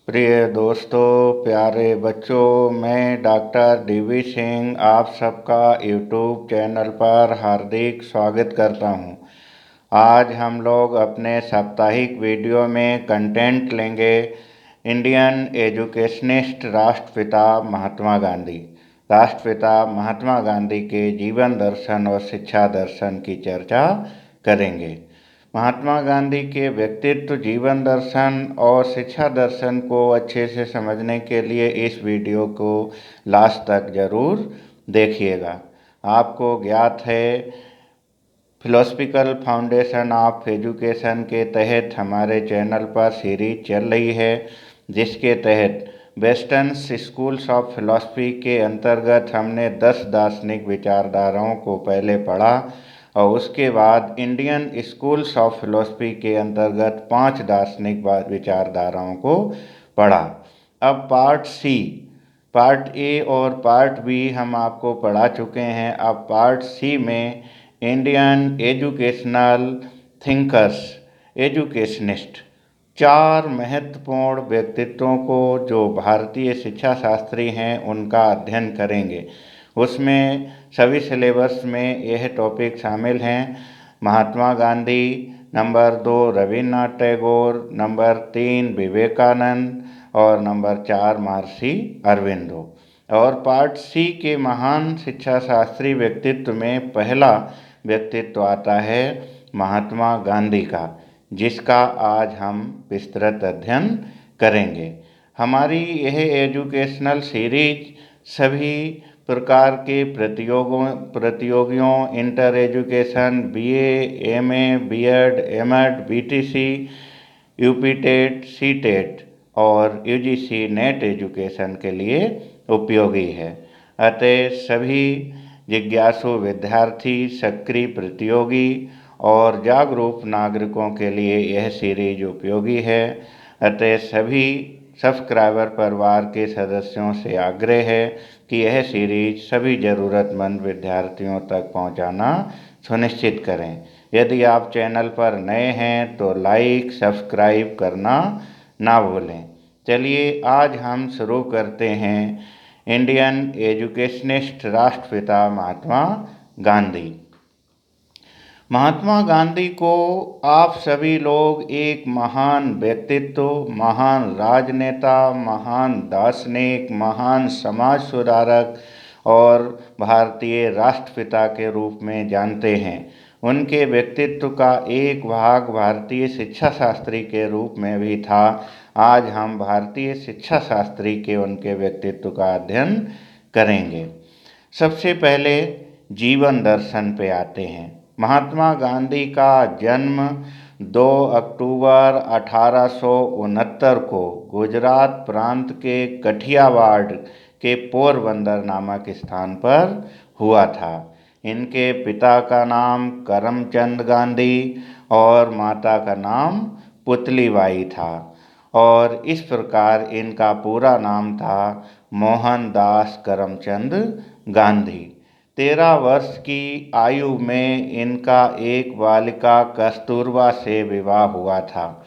प्रिय दोस्तों, प्यारे बच्चों, मैं डॉक्टर डीवी सिंह आप सबका यूट्यूब चैनल पर हार्दिक स्वागत करता हूं। आज हम लोग अपने साप्ताहिक वीडियो में कंटेंट लेंगे इंडियन एजुकेशनिस्ट राष्ट्रपिता महात्मा गांधी। राष्ट्रपिता महात्मा गांधी के जीवन दर्शन और शिक्षा दर्शन की चर्चा करेंगे। महात्मा गांधी के व्यक्तित्व, जीवन दर्शन और शिक्षा दर्शन को अच्छे से समझने के लिए इस वीडियो को लास्ट तक ज़रूर देखिएगा। आपको ज्ञात है, फिलोसफिकल फाउंडेशन ऑफ एजुकेशन के तहत हमारे चैनल पर सीरीज चल रही है, जिसके तहत वेस्टर्न स्कूल्स ऑफ फिलॉसफी के अंतर्गत हमने 10 दार्शनिक विचारधाराओं को पहले पढ़ा और उसके बाद इंडियन स्कूल्स ऑफ फिलॉसफी के अंतर्गत 5 दार्शनिक विचारधाराओं को पढ़ा। अब पार्ट ए और पार्ट बी हम आपको पढ़ा चुके हैं। अब पार्ट सी में इंडियन एजुकेशनल थिंकर्स, एजुकेशनिस्ट, 4 महत्वपूर्ण व्यक्तित्वों को जो भारतीय शिक्षा शास्त्री हैं उनका अध्ययन करेंगे। उसमें सभी सिलेबस में यह टॉपिक शामिल हैं। महात्मा गांधी, नंबर 2 रविन्द्रनाथ टैगोर, नंबर 3 विवेकानंद और नंबर 4 महर्षि अरविंदो। और पार्ट सी के महान शिक्षा शास्त्री व्यक्तित्व में पहला व्यक्तित्व आता है महात्मा गांधी का, जिसका आज हम विस्तृत अध्ययन करेंगे। हमारी यह एजुकेशनल सीरीज सभी प्रकार के प्रतियोगियों, inter education, BA, MA, BEd, MEd, BTC, UP TET, C TET और यूजीसी नेट एजुकेशन के लिए उपयोगी है। अतः सभी जिज्ञासु विद्यार्थी, सक्रिय प्रतियोगी और जागरूक नागरिकों के लिए यह सीरीज उपयोगी है। अतः सभी सब्सक्राइबर परिवार के सदस्यों से आग्रह है कि यह सीरीज सभी ज़रूरतमंद विद्यार्थियों तक पहुंचाना सुनिश्चित करें। यदि आप चैनल पर नए हैं तो लाइक, सब्सक्राइब करना ना भूलें। चलिए आज हम शुरू करते हैं इंडियन एजुकेशनिस्ट राष्ट्रपिता महात्मा गांधी। महात्मा गांधी को आप सभी लोग एक महान व्यक्तित्व, महान राजनेता, महान दार्शनिक, महान समाज सुधारक और भारतीय राष्ट्रपिता के रूप में जानते हैं। उनके व्यक्तित्व का एक भाग भारतीय शिक्षा शास्त्री के रूप में भी था। आज हम भारतीय शिक्षा शास्त्री के उनके व्यक्तित्व का अध्ययन करेंगे। सबसे पहले जीवन दर्शन पे आते हैं। महात्मा गांधी का जन्म 2 अक्टूबर 1869 को गुजरात प्रांत के कठियावाड़ के पोरबंदर नामक स्थान पर हुआ था। इनके पिता का नाम करमचंद गांधी और माता का नाम पुतलीबाई था और इस प्रकार इनका पूरा नाम था मोहनदास करमचंद गांधी। 13 वर्ष की आयु में इनका एक बालिका कस्तूरबा से विवाह हुआ था।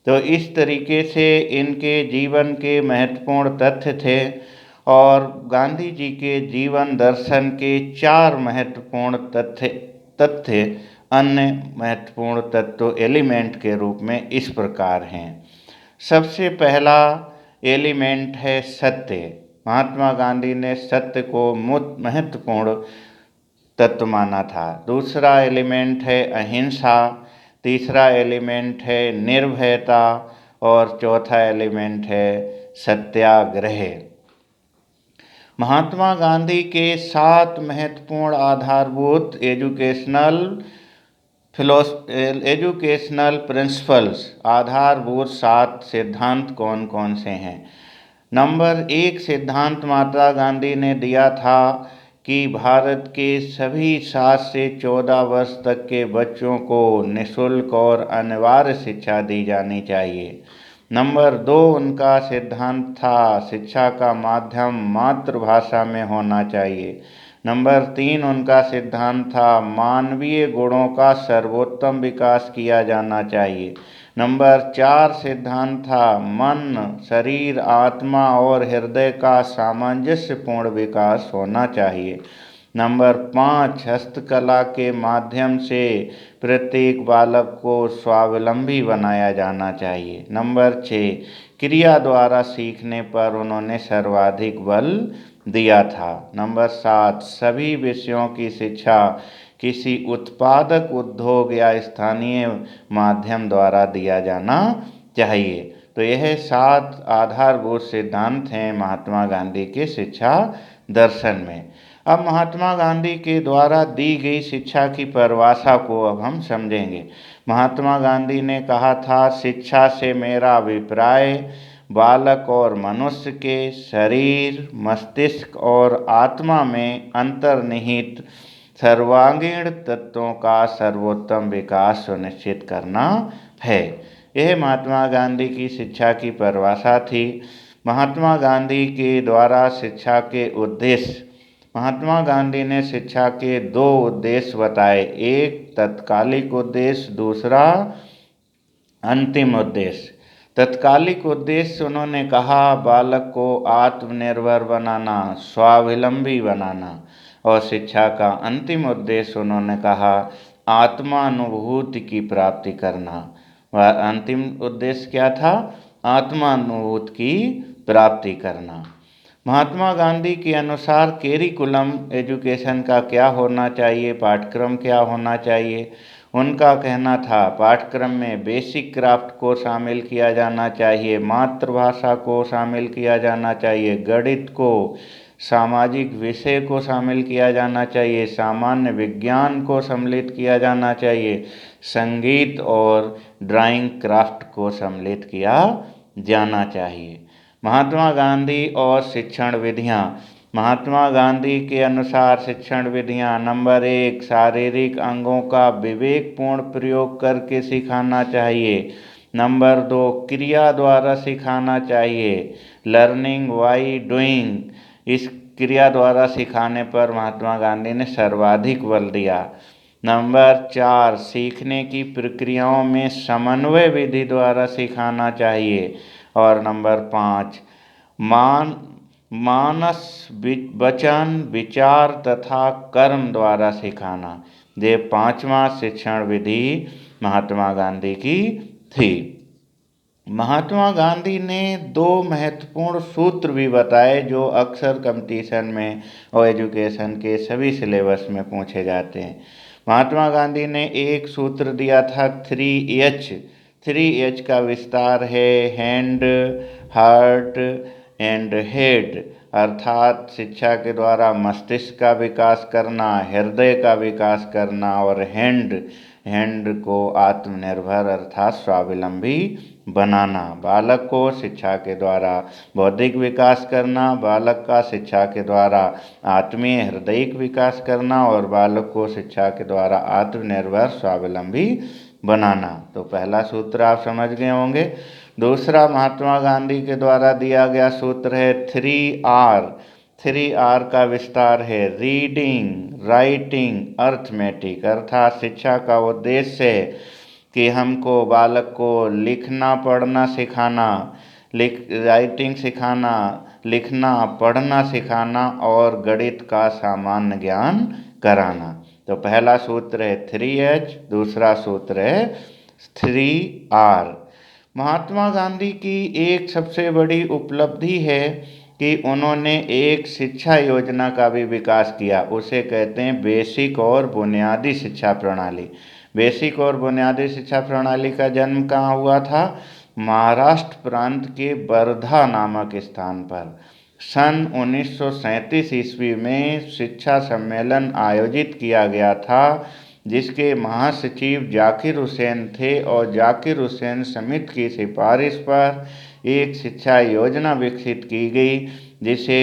तो इस तरीके से इनके जीवन के महत्वपूर्ण तथ्य थे और गांधी जी के जीवन दर्शन के 4 महत्वपूर्ण तथ्य अन्य महत्वपूर्ण तत्व एलिमेंट के रूप में इस प्रकार हैं। सबसे पहला एलिमेंट है सत्य। महात्मा गांधी ने सत्य को महत्वपूर्ण तत्व माना था। दूसरा एलिमेंट है अहिंसा, तीसरा एलिमेंट है निर्भयता और चौथा एलिमेंट है सत्याग्रह। महात्मा गांधी के 7 महत्वपूर्ण आधारभूत एजुकेशनल प्रिंसिपल्स, आधारभूत 7 सिद्धांत कौन कौन से हैं? नंबर 1 सिद्धांत महात्मा गांधी ने दिया था कि भारत के सभी 7 से 14 वर्ष तक के बच्चों को निःशुल्क और अनिवार्य शिक्षा दी जानी चाहिए। नंबर 2 उनका सिद्धांत था शिक्षा का माध्यम मातृभाषा में होना चाहिए। नंबर 3 उनका सिद्धांत था मानवीय गुणों का सर्वोत्तम विकास किया जाना चाहिए। नंबर 4 सिद्धांत था मन, शरीर, आत्मा और हृदय का सामंजस्यपूर्ण विकास होना चाहिए। नंबर 5 हस्तकला के माध्यम से प्रत्येक बालक को स्वावलंबी बनाया जाना चाहिए। नंबर 6 क्रिया द्वारा सीखने पर उन्होंने सर्वाधिक बल दिया था। नंबर 7 सभी विषयों की शिक्षा किसी उत्पादक उद्योग या स्थानीय माध्यम द्वारा दिया जाना चाहिए। तो यह 7 आधारभूत सिद्धांत हैं महात्मा गांधी के शिक्षा दर्शन में। अब महात्मा गांधी के द्वारा दी गई शिक्षा की परिभाषा को अब हम समझेंगे। महात्मा गांधी ने कहा था, शिक्षा से मेरा अभिप्राय बालक और मनुष्य के शरीर, मस्तिष्क और आत्मा में अंतर्निहित सर्वांगीण तत्वों का सर्वोत्तम विकास सुनिश्चित करना है। यह महात्मा गांधी की शिक्षा की परिभाषा थी। महात्मा गांधी के द्वारा शिक्षा के उद्देश्य, महात्मा गांधी ने शिक्षा के 2 उद्देश्य बताए, एक तत्कालिक उद्देश्य, दूसरा अंतिम उद्देश्य। तत्कालिक उद्देश्य उन्होंने कहा बालक को आत्मनिर्भर बनाना, स्वावलंबी बनाना, और शिक्षा का अंतिम उद्देश्य उन्होंने कहा आत्मानुभूति की प्राप्ति करना। वह अंतिम उद्देश्य क्या था? आत्मानुभूति की प्राप्ति करना। महात्मा गांधी के अनुसार कैरिकुलम एजुकेशन का क्या होना चाहिए, पाठ्यक्रम क्या होना चाहिए? उनका कहना था पाठ्यक्रम में बेसिक क्राफ्ट को शामिल किया जाना चाहिए, मातृभाषा को शामिल किया जाना चाहिए, गणित को, सामाजिक विषय को शामिल किया जाना चाहिए, सामान्य विज्ञान को सम्मिलित किया जाना चाहिए, संगीत और ड्राइंग क्राफ्ट को सम्मिलित किया जाना चाहिए। महात्मा गांधी और शिक्षण विधियाँ। महात्मा गांधी के अनुसार शिक्षण विधियाँ, नंबर 1 शारीरिक अंगों का विवेकपूर्ण प्रयोग करके सिखाना चाहिए। नंबर 2 क्रिया द्वारा सिखाना चाहिए, लर्निंग बाई डूइंग। इस क्रिया द्वारा सिखाने पर महात्मा गांधी ने सर्वाधिक बल दिया। नंबर 4 सीखने की प्रक्रियाओं में समन्वय विधि द्वारा सिखाना चाहिए। और नंबर 5 मानस, वचन, विचार तथा कर्म द्वारा सिखाना। ये 5वां शिक्षण विधि महात्मा गांधी की थी। महात्मा गांधी ने 2 महत्वपूर्ण सूत्र भी बताए जो अक्सर कंपटीशन में और एजुकेशन के सभी सिलेबस में पूछे जाते हैं। महात्मा गांधी ने एक सूत्र दिया था 3H। 3H का विस्तार है हैंड, हार्ट एंड हेड, अर्थात शिक्षा के द्वारा मस्तिष्क का विकास करना, हृदय का विकास करना, और हैंड को आत्मनिर्भर अर्थात स्वावलंबी बनाना। बालक को शिक्षा के द्वारा बौद्धिक विकास करना, बालक का शिक्षा के द्वारा आत्मीय हृदयिक विकास करना, और बालक को शिक्षा के द्वारा आत्मनिर्भर स्वावलंबी बनाना। तो पहला सूत्र आप समझ गए होंगे। दूसरा महात्मा गांधी के द्वारा दिया गया सूत्र है 3R। 3R का विस्तार है रीडिंग, राइटिंग, अर्थमेटिक, अर्थात शिक्षा का उद्देश्य है कि हमको बालक को लिखना पढ़ना सिखाना, राइटिंग सिखाना, लिखना पढ़ना सिखाना, और गणित का सामान्य ज्ञान कराना। तो पहला सूत्र है 3H, दूसरा सूत्र है 3R। महात्मा गांधी की एक सबसे बड़ी उपलब्धि है कि उन्होंने एक शिक्षा योजना का भी विकास किया। उसे कहते हैं बेसिक और बुनियादी शिक्षा प्रणाली। बेसिक और बुनियादी शिक्षा प्रणाली का जन्म कहाँ हुआ था? महाराष्ट्र प्रांत के वर्धा नामक स्थान पर सन 1937 ईस्वी में शिक्षा सम्मेलन आयोजित किया गया था, जिसके महासचिव जाकिर हुसैन थे, और जाकिर हुसैन समिति की सिफारिश पर एक शिक्षा योजना विकसित की गई, जिसे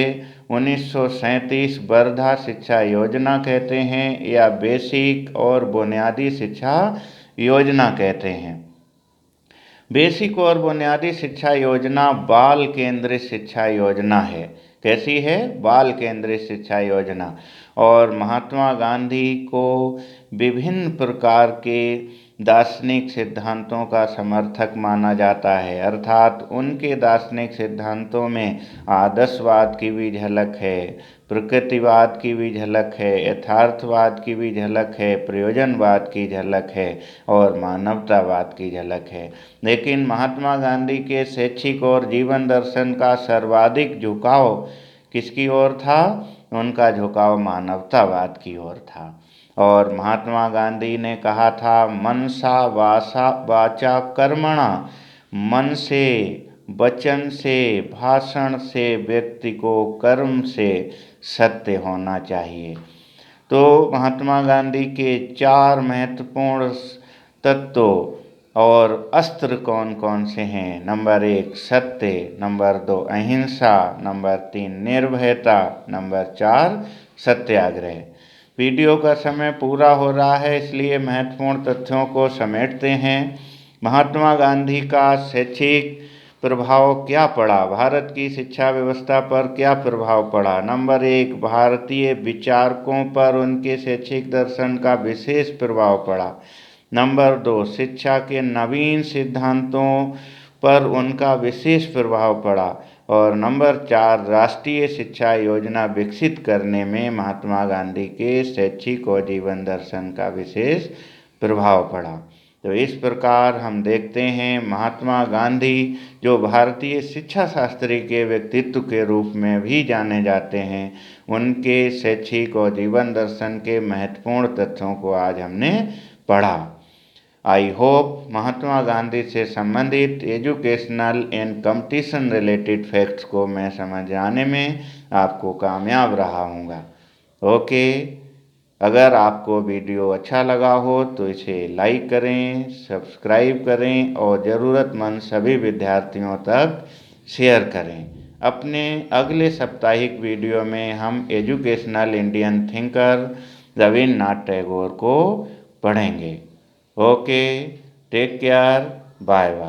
1937 वर्धा शिक्षा योजना कहते हैं या बेसिक और बुनियादी शिक्षा योजना कहते हैं। बेसिक और बुनियादी शिक्षा योजना बाल केंद्रित शिक्षा योजना है। कैसी है? बाल केंद्रित शिक्षा योजना। और महात्मा गांधी को विभिन्न प्रकार के दार्शनिक सिद्धांतों का समर्थक माना जाता है, अर्थात उनके दार्शनिक सिद्धांतों में आदर्शवाद की भी झलक है, प्रकृतिवाद की भी झलक है, यथार्थवाद की भी झलक है, प्रयोजनवाद की झलक है और मानवतावाद की झलक है। लेकिन महात्मा गांधी के शैक्षिक और जीवन दर्शन का सर्वाधिक झुकाव किसकी ओर था? उनका झुकाव मानवतावाद की ओर था। और महात्मा गांधी ने कहा था, मनसा वाचा कर्मणा, मन से, वचन से, भाषण से व्यक्ति को कर्म से सत्य होना चाहिए। तो महात्मा गांधी के 4 महत्वपूर्ण तत्व और अस्त्र कौन कौन से हैं? नंबर 1 सत्य, नंबर 2 अहिंसा, नंबर 3 निर्भयता, नंबर 4 सत्याग्रह। वीडियो का समय पूरा हो रहा है, इसलिए महत्वपूर्ण तथ्यों को समेटते हैं। महात्मा गांधी का शैक्षिक प्रभाव क्या पड़ा? भारत की शिक्षा व्यवस्था पर क्या प्रभाव पड़ा? नंबर 1 भारतीय विचारकों पर उनके शैक्षिक दर्शन का विशेष प्रभाव पड़ा। नंबर 2 शिक्षा के नवीन सिद्धांतों पर उनका विशेष प्रभाव पड़ा। और नंबर 4 राष्ट्रीय शिक्षा योजना विकसित करने में महात्मा गांधी के शैक्षिक और जीवन दर्शन का विशेष प्रभाव पड़ा। तो इस प्रकार हम देखते हैं महात्मा गांधी जो भारतीय शिक्षा शास्त्री के व्यक्तित्व के रूप में भी जाने जाते हैं, उनके शैक्षिक और जीवन दर्शन के महत्वपूर्ण तथ्यों को आज हमने पढ़ा। आई होप महात्मा गांधी से संबंधित educational and competition related facts को मैं समझाने में आपको कामयाब रहा हूँगा। ओके, अगर आपको वीडियो अच्छा लगा हो तो इसे लाइक करें, सब्सक्राइब करें और ज़रूरतमंद सभी विद्यार्थियों तक शेयर करें। अपने अगले साप्ताहिक वीडियो में हम educational Indian thinker Rabindranath Tagore को पढ़ेंगे। Okay, take care, bye bye.